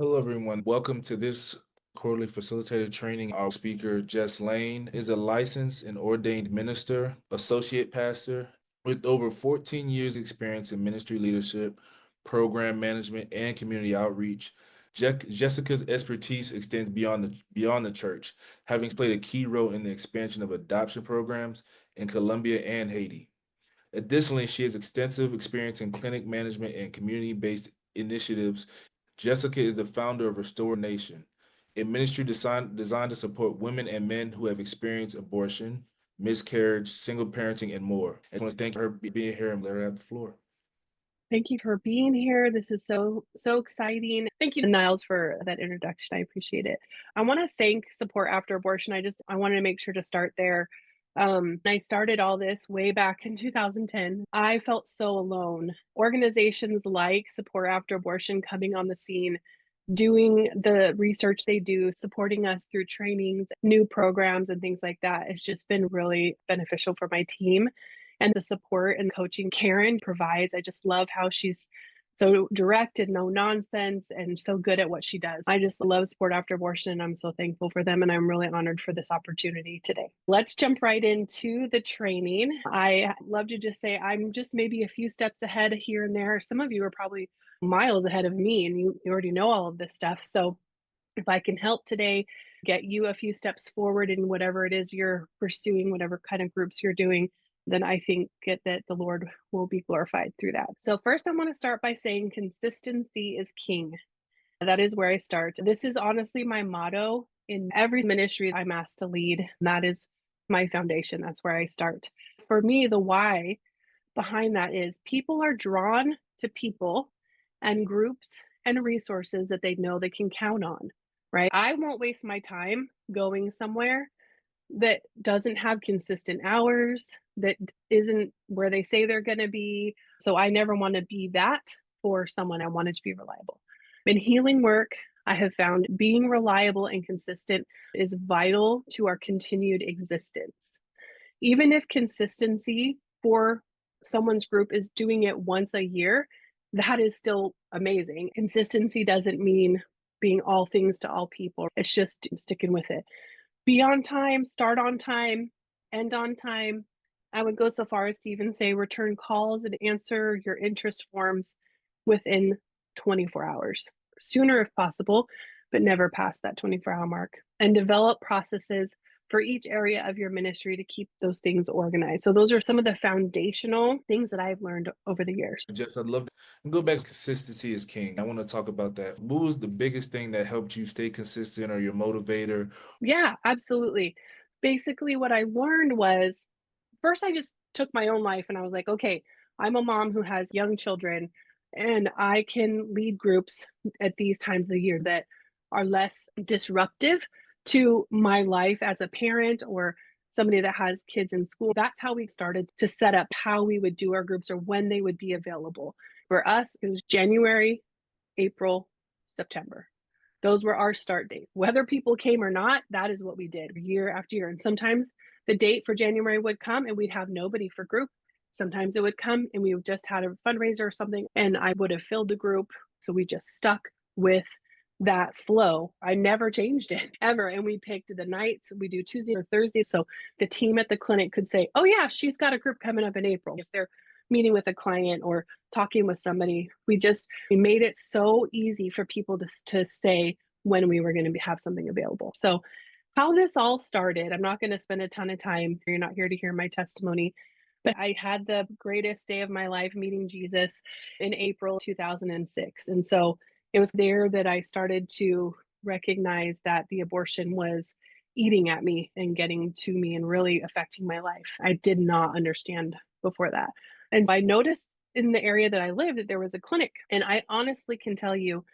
Hello, everyone. Welcome to this Quarterly Facilitator Training. Our speaker, Jess Layne, is a licensed and ordained minister, associate pastor with over 14 years experience in ministry leadership, program management, and community outreach. Jessica's expertise extends beyond the church, having played a key role in the expansion of adoption programs in Colombia and Haiti. Additionally, she has extensive experience in clinic management and community-based initiatives. Jessica is the founder of Restore Nation, a ministry designed to support women and men who have experienced abortion, miscarriage, single parenting, and more. I want to thank her for being here and let her have the floor. Thank you for being here. This is so exciting. Thank you, Niles, for that introduction. I appreciate it. I want to thank Support After Abortion. I wanted to make sure to start there. I started all this way back in 2010. I felt so alone. Organizations like Support After Abortion coming on the scene, doing the research they do, supporting us through trainings, new programs, and things like that. It's just been really beneficial for my team and the support and coaching Karen provides. I just love how she's so direct and no nonsense and so good at what she does. I just love Support After Abortion and I'm so thankful for them and I'm really honored for this opportunity today. Let's jump right into the training. I love to just say I'm just maybe a few steps ahead here and there. Some of you are probably miles ahead of me and you already know all of this stuff. So if I can help today, get you a few steps forward in whatever it is you're pursuing, whatever kind of groups you're doing, then I think that the Lord will be glorified through that. So first, I want to start by saying consistency is king. That is where I start. This is honestly my motto in every ministry I'm asked to lead. That is my foundation. That's where I start. For me, the why behind that is people are drawn to people and groups and resources that they know they can count on, right? I won't waste my time going somewhere that doesn't have consistent hours, that isn't where they say they're going to be. So I never want to be that for someone. I want it to be reliable. In healing work, I have found being reliable and consistent is vital to our continued existence. Even if consistency for someone's group is doing it once a year, that is still amazing. Consistency doesn't mean being all things to all people. It's just sticking with it. Be on time, start on time, end on time. I would go so far as to even say return calls and answer your interest forms within 24 hours, sooner if possible, but never past that 24-hour mark. And develop processes for each area of your ministry to keep those things organized. So those are some of the foundational things that I've learned over the years. Jess, I'd love to go back to consistency is king. I want to talk about that. What was the biggest thing that helped you stay consistent or your motivator? Yeah, absolutely. Basically, what I learned was first, I just took my own life and I was like, okay, I'm a mom who has young children and I can lead groups at these times of the year that are less disruptive to my life as a parent or somebody that has kids in school. That's how we started to set up how we would do our groups or when they would be available. For us, it was January, April, September. Those were our start dates. Whether people came or not, that is what we did year after year. And sometimes the date for January would come and we'd have nobody for group. Sometimes it would come and we just had a fundraiser or something and I would have filled the group. So we just stuck with that flow. I never changed it ever. And we picked the nights. We do Tuesday or Thursday. So the team at the clinic could say, oh yeah, she's got a group coming up in April. If they're meeting with a client or talking with somebody, we made it so easy for people to say when we were going to have something available. So how this all started, I'm not going to spend a ton of time. You're not here to hear my testimony, but I had the greatest day of my life meeting Jesus in April 2006. And so it was there that I started to recognize that the abortion was eating at me and getting to me and really affecting my life. I did not understand before that. And I noticed in the area that I lived that there was a clinic. And I honestly can tell you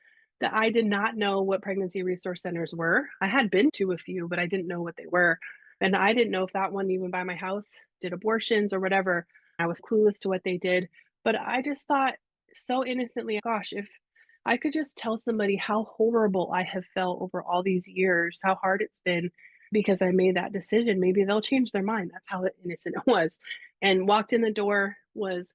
that I did not know what pregnancy resource centers were. I had been to a few, but I didn't know what they were. And I didn't know if that one, even by my house, did abortions or whatever. I was clueless to what they did. But I just thought so innocently, gosh, if I could just tell somebody how horrible I have felt over all these years, how hard it's been because I made that decision, maybe they'll change their mind. That's how innocent it was. And walked in the door, was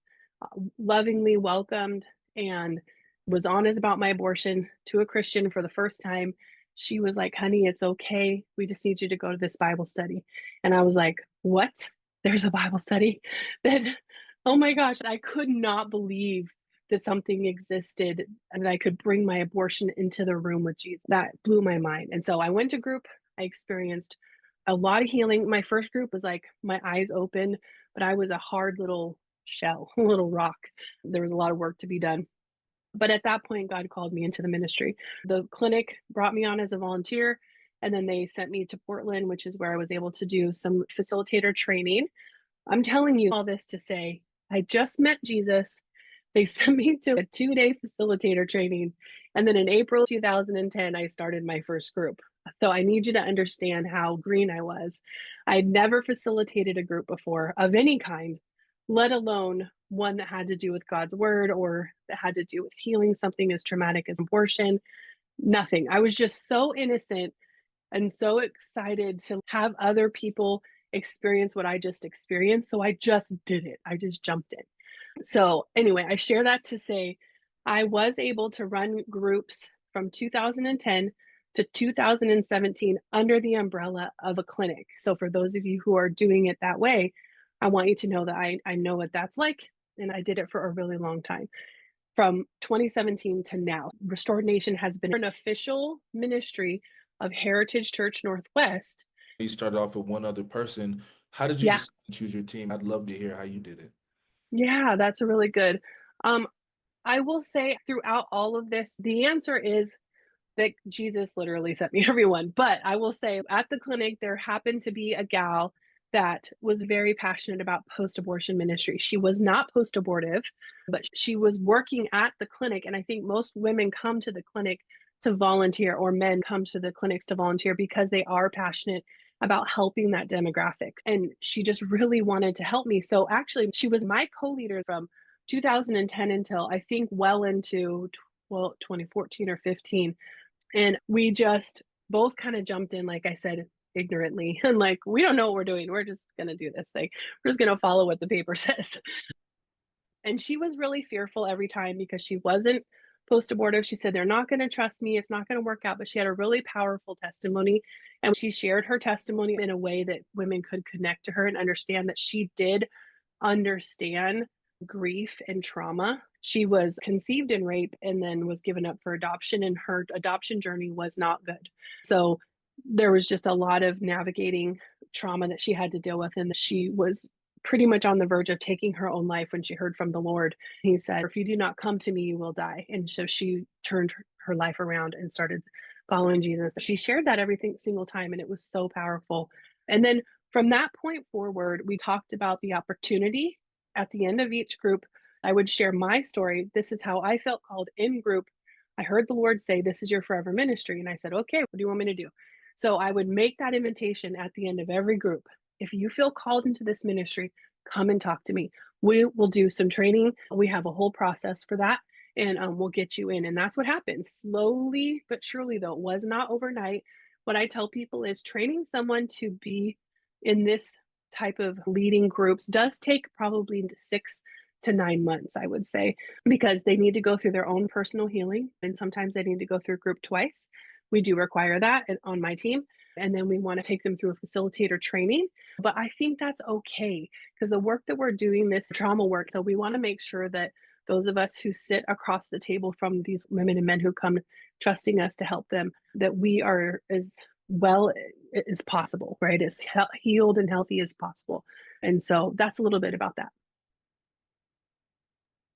lovingly welcomed, and was honest about my abortion to a Christian for the first time. She was like, "Honey, it's okay. We just need you to go to this Bible study." And I was like, "What? There's a Bible study?" That, oh my gosh, I could not believe that something existed and I could bring my abortion into the room with Jesus. That blew my mind. And so I went to group. I experienced a lot of healing. My first group was like my eyes open, but I was a hard little shell, a little rock. There was a lot of work to be done. But at that point, God called me into the ministry. The clinic brought me on as a volunteer, and then they sent me to Portland, which is where I was able to do some facilitator training. I'm telling you all this to say, I just met Jesus. They sent me to a 2-day facilitator training. And then in April 2010, I started my first group. So I need you to understand how green I was. I'd never facilitated a group before of any kind, let alone one that had to do with God's word or that had to do with healing something as traumatic as abortion. Nothing. I was just so innocent and so excited to have other people experience what I just experienced. So I just did it. I just jumped in. So anyway, I share that to say I was able to run groups from 2010 to 2017 under the umbrella of a clinic. So for those of you who are doing it that way, I want you to know that I know what that's like, and I did it for a really long time. From 2017 to now, Restored Nation has been an official ministry of Heritage Church Northwest. You started off with one other person. How did you Yeah, decide to choose your team? I'd love to hear how you did it. yeah, that's a really good. Um, I will say throughout all of this, the answer is that Jesus literally sent me everyone. But I will say at the clinic, there happened to be a gal that was very passionate about post abortion ministry. She was not post abortive, but she was working at the clinic. And I think most women come to the clinic to volunteer, or men come to the clinics to volunteer because they are passionate about helping that demographic. And she just really wanted to help me. So actually, she was my co leader from 2010 until I think well into 2014 or 15. And we just both kind of jumped in, like I said, ignorantly, and like, we don't know what we're doing. We're just going to do this thing. We're just going to follow what the paper says. And she was really fearful every time because she wasn't post abortive. She said, they're not going to trust me. It's not going to work out. But she had a really powerful testimony. And she shared her testimony in a way that women could connect to her and understand that she did understand grief and trauma. She was conceived in rape and then was given up for adoption, and her adoption journey was not good. So there was just a lot of navigating trauma that she had to deal with, and she was pretty much on the verge of taking her own life when she heard from the Lord. He said, "If you do not come to me, you will die." And so she turned her life around and started following Jesus. She shared that every single time, and it was so powerful. And then from that point forward, we talked about the opportunity. At the end of each group, I would share my story. This is how I felt called in group. I heard the Lord say, "This is your forever ministry." And I said, "Okay, what do you want me to do?" So I would make that invitation at the end of every group. If you feel called into this ministry, come and talk to me. We will do some training. We have a whole process for that, and we'll get you in. And that's what happened. Slowly but surely, though, it was not overnight. What I tell people is training someone to be in this type of leading groups does take probably 6 to 9 months, I would say, because they need to go through their own personal healing. And sometimes they need to go through group twice. We do require that on my team. And then we want to take them through a facilitator training. But I think that's okay because the work that we're doing, this trauma work, so we want to make sure that those of us who sit across the table from these women and men who come trusting us to help them, that we are as well as possible, right? As healed and healthy as possible. And so that's a little bit about that.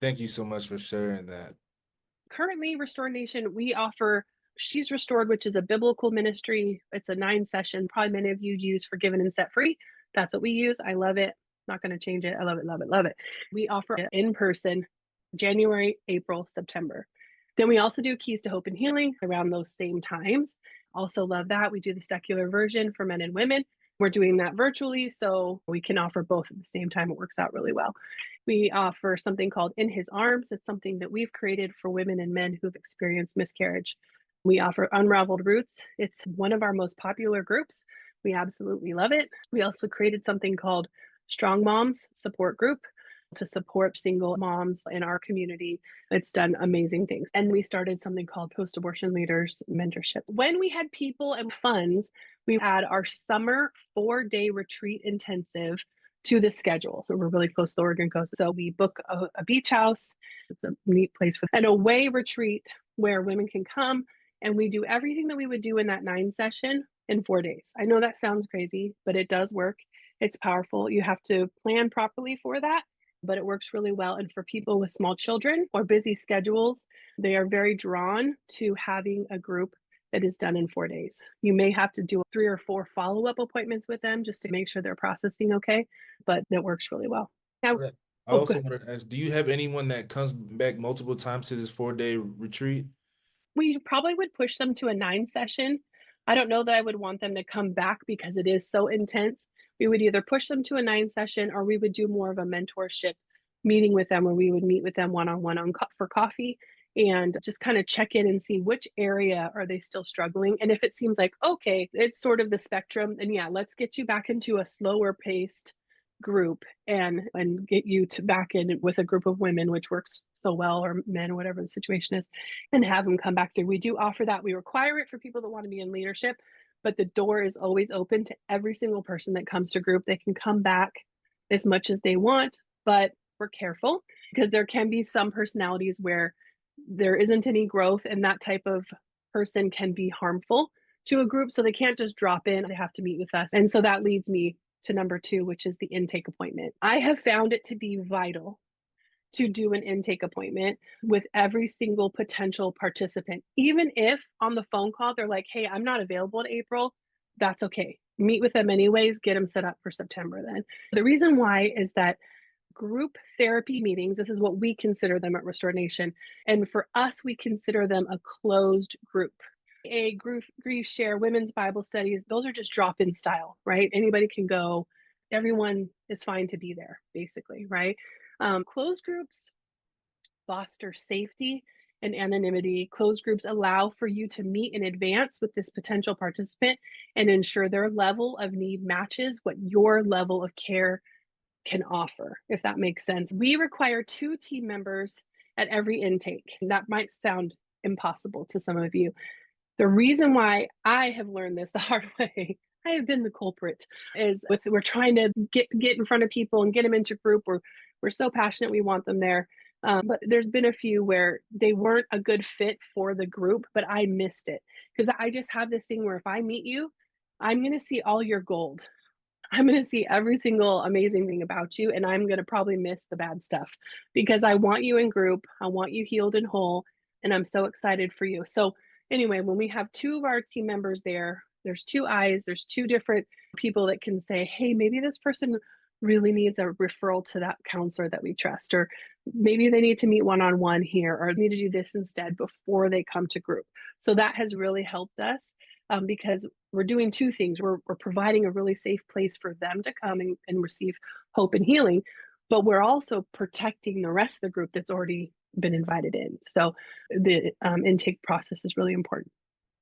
Thank you so much for sharing that. Currently, Restore Nation, we offer She's Restored, which is a biblical ministry. It's a 9-session. Probably many of you use Forgiven and Set Free. That's what we use. I love it. Not going to change it. I love it, love it, love it. We offer it in person January, April, September. Then we also do Keys to Hope and Healing around those same times. Also love that. We do the secular version for men and women. We're doing that virtually, so we can offer both at the same time. It works out really well. We offer something called In His Arms. It's something that we've created for women and men who've experienced miscarriage. We offer Unraveled Roots. It's one of our most popular groups. We absolutely love it. We also created something called Strong Moms Support Group. to support single moms in our community. It's done amazing things. And we started something called Post-Abortion Leaders Mentorship. When we had people and funds, we had our summer 4-day retreat intensive to the schedule. So we're really close to the Oregon coast. So we book a beach house. It's a neat place for an away retreat where women can come, and we do everything that we would do in that 9 session in 4 days. I know that sounds crazy, but it does work. It's powerful. You have to plan properly for that, but it works really well. And for people with small children or busy schedules, they are very drawn to having a group that is done in 4 days. You may have to do 3 or 4 follow-up appointments with them just to make sure they're processing okay, but that works really well. Now, Okay. I oh, also good. wanted to ask, do you have anyone that comes back multiple times to this 4-day retreat? We probably would push them to a 9 session. I don't know that I would want them to come back because it is so intense. We would either push them to a 9 session, or we would do more of a mentorship meeting with them, where we would meet with them one-on-one for coffee and just kind of check in and see which area are they still struggling. And if it seems like, okay, it's sort of the spectrum, then yeah, let's get you back into a slower paced group and get you to back in with a group of women, which works so well, or men, whatever the situation is, and have them come back through. We do offer that. We require it for people that want to be in leadership, but the door is always open to every single person that comes to group. They can come back as much as they want, but we're careful because there can be some personalities where there isn't any growth, and that type of person can be harmful to a group. So they can't just drop in, they have to meet with us. And so that leads me to number 2, which is the intake appointment. I have found it to be vital to do an intake appointment with every single potential participant. Even if on the phone call they're like, hey, I'm not available in April, that's okay. Meet with them anyways, get them set up for September then. The reason why is that group therapy meetings, this is what we consider them at Restore Nation. And for us, we consider them a closed group. A group grief share, women's Bible studies, those are just drop-in style, right? Anybody can go. Everyone is fine to be there, basically, right? Closed groups foster safety and anonymity. Closed groups allow for you to meet in advance with this potential participant and ensure their level of need matches what your level of care can offer, if that makes sense. We require 2 team members at every intake. That might sound impossible to some of you. The reason why I have learned this the hard way, I have been the culprit, is we're trying to get in front of people and get them into group. We're so passionate, we want them there. But there's been a few where they weren't a good fit for the group, but I missed it because I just have this thing where if I meet you, I'm going to see all your gold. I'm going to see every single amazing thing about you, and I'm going to probably miss the bad stuff because I want you in group. I want you healed and whole, and I'm so excited for you. So anyway, when we have 2 of our team members there, there's 2 eyes, there's 2 different people that can say, hey, maybe this person really needs a referral to that counselor that we trust, or maybe they need to meet one-on-one here, or need to do this instead before they come to group. So that has really helped us because we're doing 2 things. We're providing a really safe place for them to come and receive hope and healing, but we're also protecting the rest of the group that's already been invited in. So the intake process is really important.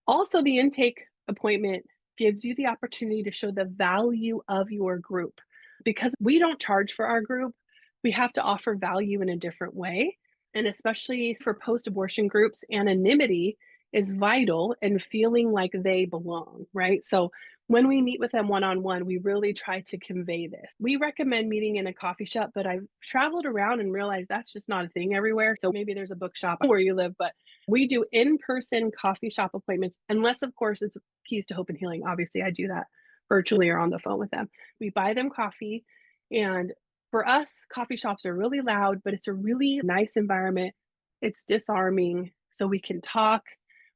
Also, the intake appointment gives you the opportunity to show the value of your group. Because we don't charge for our group, we have to offer value in a different way. And especially for post-abortion groups, anonymity is vital and feeling like they belong, right? So when we meet with them one-on-one, we really try to convey this. We recommend meeting in a coffee shop, but I've traveled around and realized that's just not a thing everywhere. So maybe there's a bookshop where you live, but we do in-person coffee shop appointments, unless of course it's Keys to Hope and Healing. Obviously, I do that virtually or on the phone with them. We buy them coffee, and for us, coffee shops are really loud, but it's a really nice environment. It's disarming, so we can talk,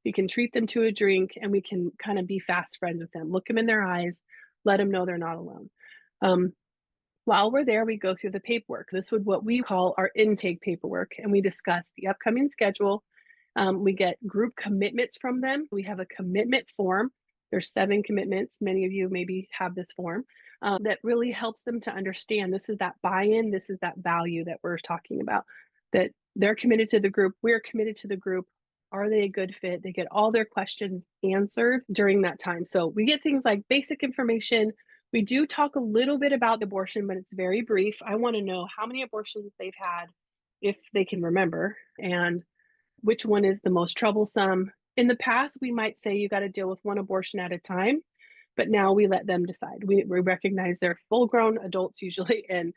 we can treat them to a drink, and we can kind of be fast friends with them. Look them in their eyes, let them know they're not alone. While we're there, we go through the paperwork. This is what we call our intake paperwork, and we discuss the upcoming schedule. We get group commitments from them. We have a commitment form. There's 7 commitments. Many of you maybe have this form that really helps them to understand this is that buy-in, this is that value that we're talking about, that they're committed to the group, we're committed to the group. Are they a good fit? They get all their questions answered during that time. So we get things like basic information. We do talk a little bit about abortion, but it's very brief. I want to know how many abortions they've had, if they can remember, and which one is the most troublesome. In the past, we might say you got to deal with one abortion at a time, but now we let them decide. We recognize they're full grown adults usually, and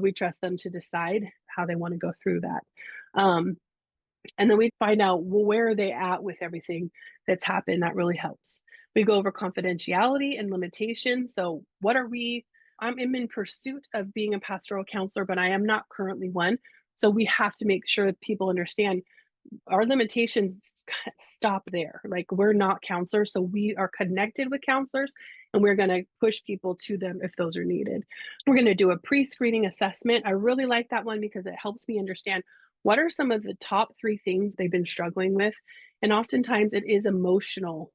we trust them to decide how they want to go through that. Um, and then we find out, well, where are they at with everything that's happened. That really helps. We go over confidentiality and limitations. So, what are we? I'm in pursuit of being a pastoral counselor, but I am not currently one. So, we have to make sure that people understand our limitations stop there. Like, we're not counselors, so we are connected with counselors, and we're going to push people to them if those are needed. We're going to do a pre-screening assessment. I really like that one because it helps me understand what are some of the top 3 things they've been struggling with. And oftentimes it is emotional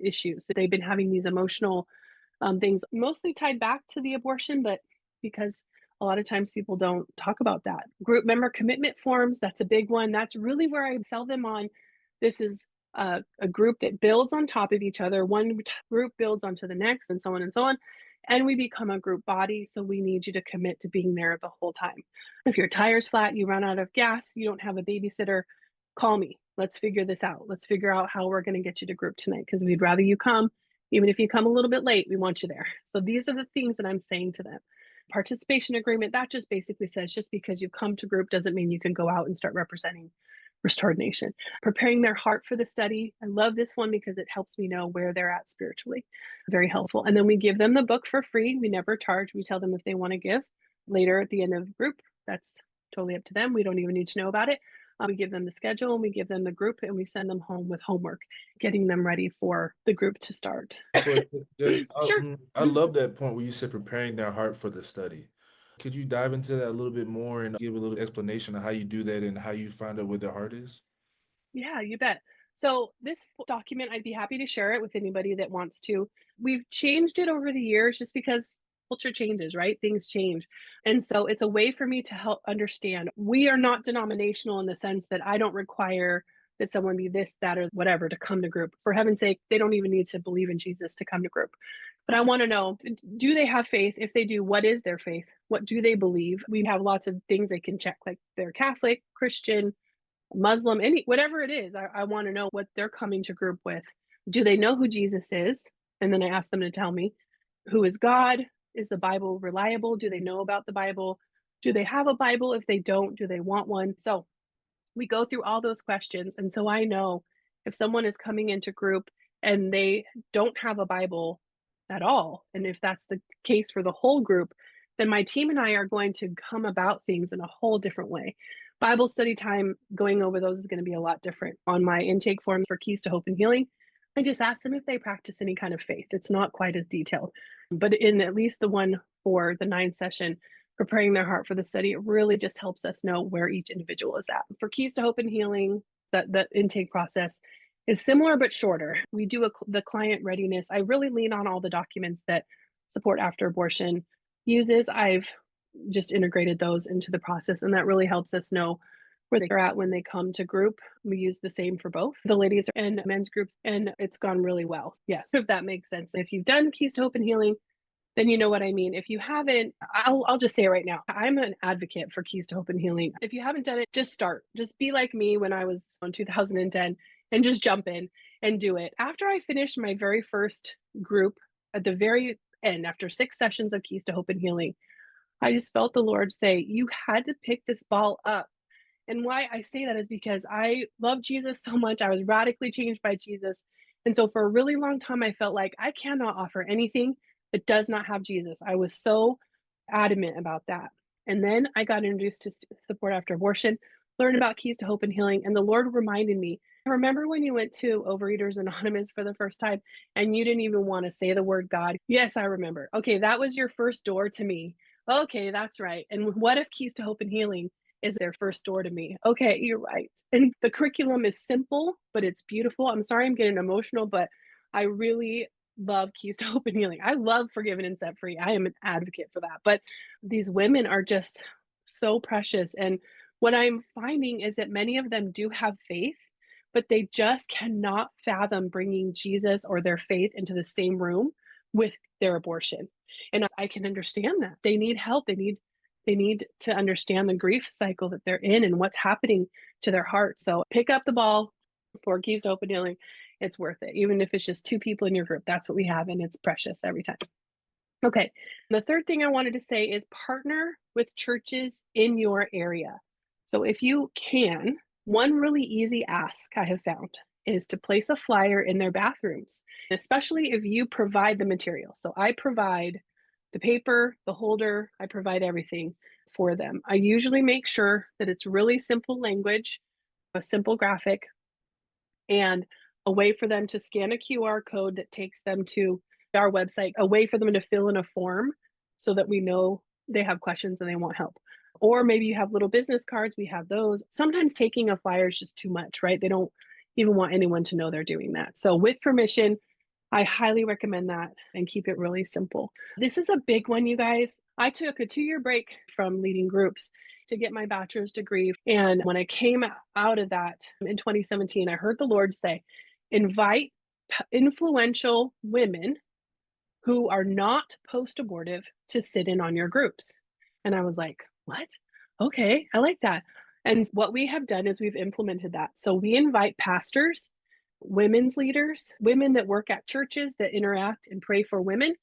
issues that they've been having, these emotional things mostly tied back to the abortion, but because a lot of times people don't talk about that. Group member commitment forms, that's a big one. That's really where I sell them on. This is a group that builds on top of each other. One group builds onto the next, and so on and so on. And we become a group body. So we need you to commit to being there the whole time. If your tire's flat, you run out of gas, you don't have a babysitter, call me. Let's figure this out. Let's figure out how we're going to get you to group tonight, because we'd rather you come. Even if you come a little bit late, we want you there. So these are the things that I'm saying to them. Participation agreement, that just basically says just because you come to group doesn't mean you can go out and start representing Restored Nation. Preparing their heart for the study. I love this one because it helps me know where they're at spiritually. Very helpful. And then we give them the book for free. We never charge. We tell them if they want to give later at the end of the group. That's totally up to them. We don't even need to know about it. We give them the schedule, and we give them the group, and we send them home with homework, getting them ready for the group to start. So just, Sure. I love that point where you said preparing their heart for the study. Could you dive into that a little bit more and give a little explanation of how you do that and how you find out where their heart is? Yeah, you bet. So this document, I'd be happy to share it with anybody that wants to. We've changed it over the years just because culture changes, right? Things change. And so it's a way for me to help understand. We are not denominational in the sense that I don't require that someone be this, that, or whatever to come to group. For heaven's sake, they don't even need to believe in Jesus to come to group. But I want to know, do they have faith? If they do, what is their faith? What do they believe? We have lots of things they can check, like they're Catholic, Christian, Muslim, any whatever it is. I want to know what they're coming to group with. Do they know who Jesus is? And then I ask them to tell me, who is God? Is the Bible reliable? Do they know about the Bible? Do they have a Bible? If they don't, do they want one? So we go through all those questions. And so I know if someone is coming into group and they don't have a Bible at all, and if that's the case for the whole group, then my team and I are going to come about things in a whole different way. Bible study time, going over those is going to be a lot different. On my intake form for Keys to Hope and Healing, I just ask them if they practice any kind of faith. It's not quite as detailed, but in at least the one for the 9th session, preparing their heart for the study, it really just helps us know where each individual is at. For Keys to Hope and Healing, that intake process is similar but shorter. We do the client readiness. I really lean on all the documents that Support After Abortion uses. I've just integrated those into the process, and that really helps us know where they're at when they come to group. We use the same for both the ladies and men's groups, and it's gone really well. Yes, if that makes sense. If you've done Keys to Hope and Healing, then you know what I mean. If you haven't, I'll just say it right now. I'm an advocate for Keys to Hope and Healing. If you haven't done it, just start. Just be like me when I was in 2010 and just jump in and do it. After I finished my very first group at the very end, after 6 sessions of Keys to Hope and Healing, I just felt the Lord say, you had to pick this ball up. And why I say that is because I love Jesus so much. I was radically changed by Jesus. And so for a really long time, I felt like I cannot offer anything that does not have Jesus. I was so adamant about that. And then I got introduced to Support After Abortion, learned about Keys to Hope and Healing, and the Lord reminded me, remember when you went to Overeaters Anonymous for the first time and you didn't even want to say the word God? Yes, I remember. Okay, that was your first door to me. Okay, that's right. And what if Keys to Hope and Healing is their first door to me? Okay, you're right. And the curriculum is simple, but it's beautiful. I'm sorry I'm getting emotional, but I really love Keys to Hope and Healing. I love Forgiven and Set Free. I am an advocate for that. But these women are just so precious. And what I'm finding is that many of them do have faith, but they just cannot fathom bringing Jesus or their faith into the same room with their abortion. And I can understand that. They need help. They need to understand the grief cycle that they're in and what's happening to their heart. So pick up the ball, 4 keys to open healing. It's worth it. Even if it's just 2 people in your group, that's what we have, and it's precious every time. Okay. The third thing I wanted to say is partner with churches in your area. So if you can, one really easy ask I have found is to place a flyer in their bathrooms, especially if you provide the material. So I provide the paper, the holder, I provide everything for them. I usually make sure that it's really simple language, a simple graphic, and a way for them to scan a QR code that takes them to our website, a way for them to fill in a form so that we know they have questions and they want help. Or maybe you have little business cards, we have those. Sometimes taking a flyer is just too much, right? They don't even want anyone to know they're doing that. So with permission, I highly recommend that and keep it really simple. This is a big one, you guys. I took a 2-year break from leading groups to get my bachelor's degree. And when I came out of that in 2017, I heard the Lord say, invite influential women who are not post abortive to sit in on your groups. And I was like, what? Okay, I like that. And what we have done is we've implemented that. So we invite pastors, women's leaders, women that work at churches that interact and pray for women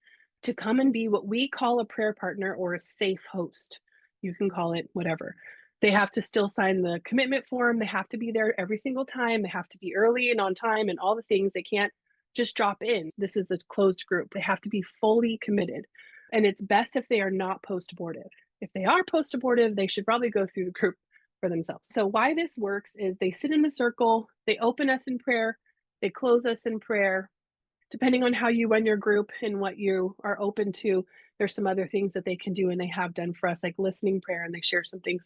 to come and be what we call a prayer partner or a safe host. You can call it whatever. They have to still sign the commitment form. They have to be there every single time. They have to be early and on time and all the things. They can't just drop in. This is a closed group. They have to be fully committed. And it's best if they are not post abortive. If they are post abortive, they should probably go through the group for themselves. So, why this works is they sit in the circle, they open us in prayer, they close us in prayer. Depending on how you run your group and what you are open to, there's some other things that they can do and they have done for us, like listening prayer, and they share some things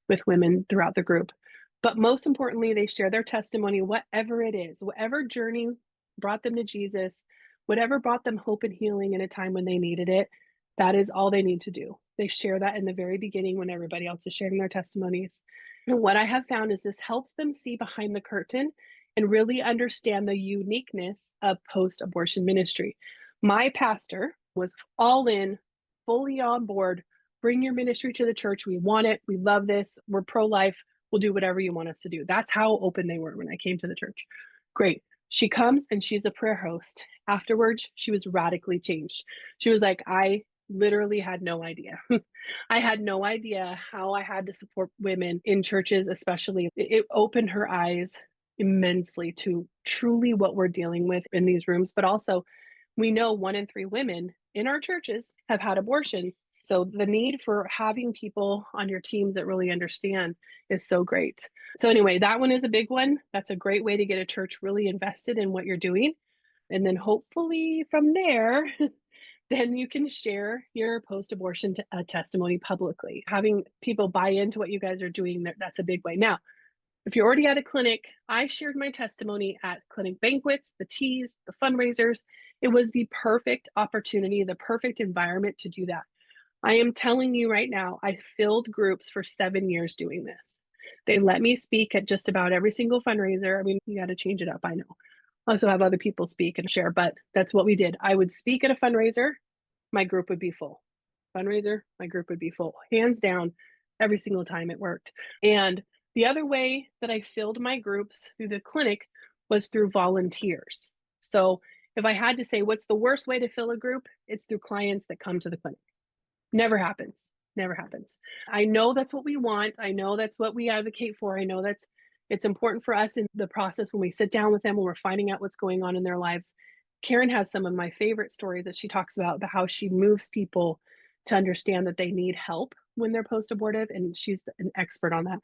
with women throughout the group. But most importantly, they share their testimony, whatever it is, whatever journey brought them to Jesus, whatever brought them hope and healing in a time when they needed it. That is all they need to do. They share that in the very beginning when everybody else is sharing their testimonies. And what I have found is this helps them see behind the curtain and really understand the uniqueness of post abortion ministry. My pastor was all in, fully on board. Bring your ministry to the church. We want it. We love this. We're pro life. We'll do whatever you want us to do. That's how open they were when I came to the church. Great. She comes and she's a prayer host. Afterwards, she was radically changed. She was like, I literally had no idea. I had no idea how I had to support women in churches, especially. It opened her eyes immensely to truly what we're dealing with in these rooms. But also, we know 1 in 3 women in our churches have had abortions. So the need for having people on your teams that really understand is so great. So anyway, that one is a big one. That's a great way to get a church really invested in what you're doing. And then hopefully from there, then you can share your post-abortion testimony publicly. Having people buy into what you guys are doing, that's a big way. Now, if you're already at a clinic, I shared my testimony at clinic banquets, the teas, the fundraisers. It was the perfect opportunity, the perfect environment to do that. I am telling you right now, I filled groups for 7 years doing this. They let me speak at just about every single fundraiser. I mean, you got to change it up, I know. I also have other people speak and share, but that's what we did. I would speak at a fundraiser, my group would be full. Fundraiser, my group would be full. Hands down, every single time it worked. And the other way that I filled my groups through the clinic was through volunteers. So if I had to say what's the worst way to fill a group, it's through clients that come to the clinic. Never happens. Never happens. I know that's what we want. I know that's what we advocate for. I know it's important for us in the process when we sit down with them, when we're finding out what's going on in their lives. Karen has some of my favorite stories that she talks about how she moves people to understand that they need help when they're post-abortive, and she's an expert on that.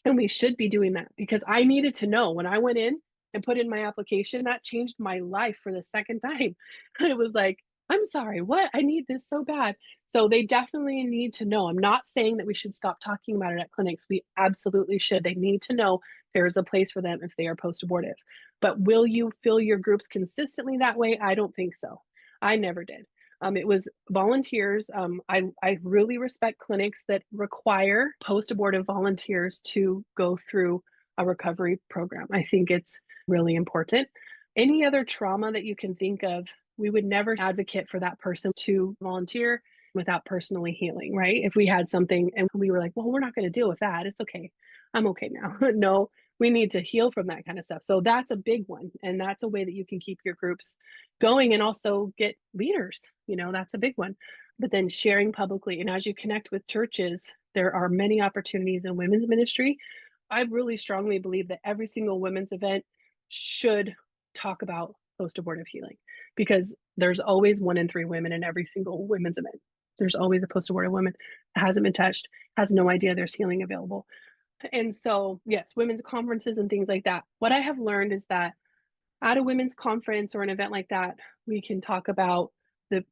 And we should be doing that because I needed to know when I went in and put in my application, that changed my life for the second time. It was like, I'm sorry, what? I need this so bad. So they definitely need to know. I'm not saying that we should stop talking about it at clinics. We absolutely should. They need to know there is a place for them if they are post-abortive. But will you fill your groups consistently that way? I don't think so. I never did. It was volunteers. I really respect clinics that require post-abortive volunteers to go through a recovery program. I think it's really important. Any other trauma that you can think of We would never advocate for that person to volunteer without personally healing, right? If we had something and we were like, well, we're not going to deal with that. It's okay. I'm okay now. No, we need to heal from that kind of stuff. So that's a big one. And that's a way that you can keep your groups going and also get leaders. That's a big one. But then sharing publicly. And as you connect with churches, there are many opportunities in women's ministry. I really strongly believe that every single women's event should talk about post abortive healing because there's always 1 in 3 women in every single women's event. There's always a post abortive woman that hasn't been touched, has no idea there's healing available. And so, yes, women's conferences and things like that. What I have learned is that at a women's conference or an event like that, we can talk about the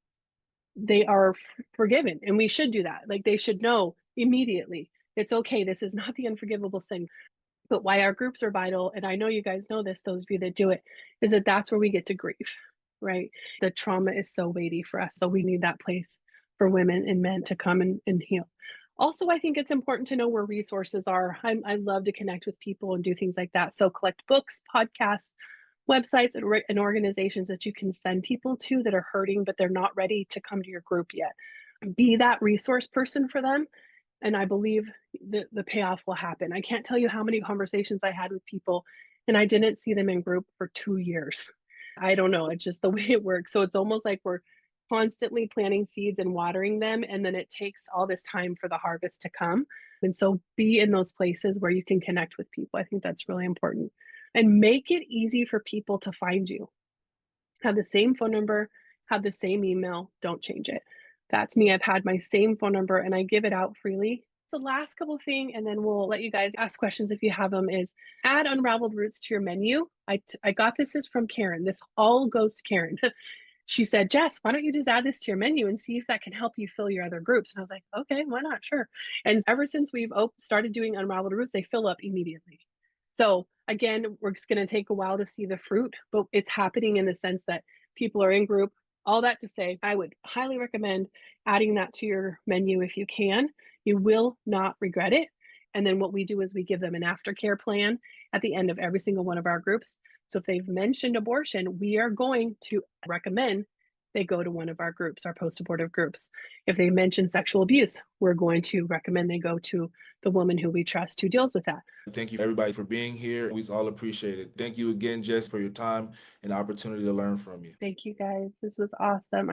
they are forgiven, and we should do that. Like they should know immediately. It's okay. This is not the unforgivable sin. But why our groups are vital, and I know you guys know this, those of you that do it, is that that's where we get to grieve, right? The trauma is so weighty for us. So we need that place for women and men to come and heal. Also, I think it's important to know where resources are. I love to connect with people and do things like that. So collect books, podcasts, websites, and organizations that you can send people to that are hurting, but they're not ready to come to your group yet. Be that resource person for them, and I believe the payoff will happen. I can't tell you how many conversations I had with people and I didn't see them in group for 2 years. I don't know, it's just the way it works. So it's almost like we're constantly planting seeds and watering them, and then it takes all this time for the harvest to come. And so be in those places where you can connect with people. I think that's really important. And make it easy for people to find you. Have the same phone number, have the same email, don't change it. That's me. I've had my same phone number and I give it out freely. The last couple thing, and then we'll let you guys ask questions if you have them, is add Unraveled Roots to your menu. I got this is from Karen. This all goes to Karen. She said, Jess, why don't you just add this to your menu and see if that can help you fill your other groups? And I was like, okay, why not? Sure. And ever since we've started doing Unraveled Roots, they fill up immediately. So again, we're just going to take a while to see the fruit, but it's happening in the sense that people are in group. All that to say, I would highly recommend adding that to your menu if you can. You will not regret it. And then what we do is we give them an aftercare plan at the end of every single one of our groups. So if they've mentioned abortion, we are going to recommend they go to one of our groups, our post-abortive groups. If they mention sexual abuse, we're going to recommend they go to the woman who we trust who deals with that. Thank you everybody for being here. We all appreciate it. Thank you again, Jess, for your time and the opportunity to learn from you. Thank you guys. This was awesome.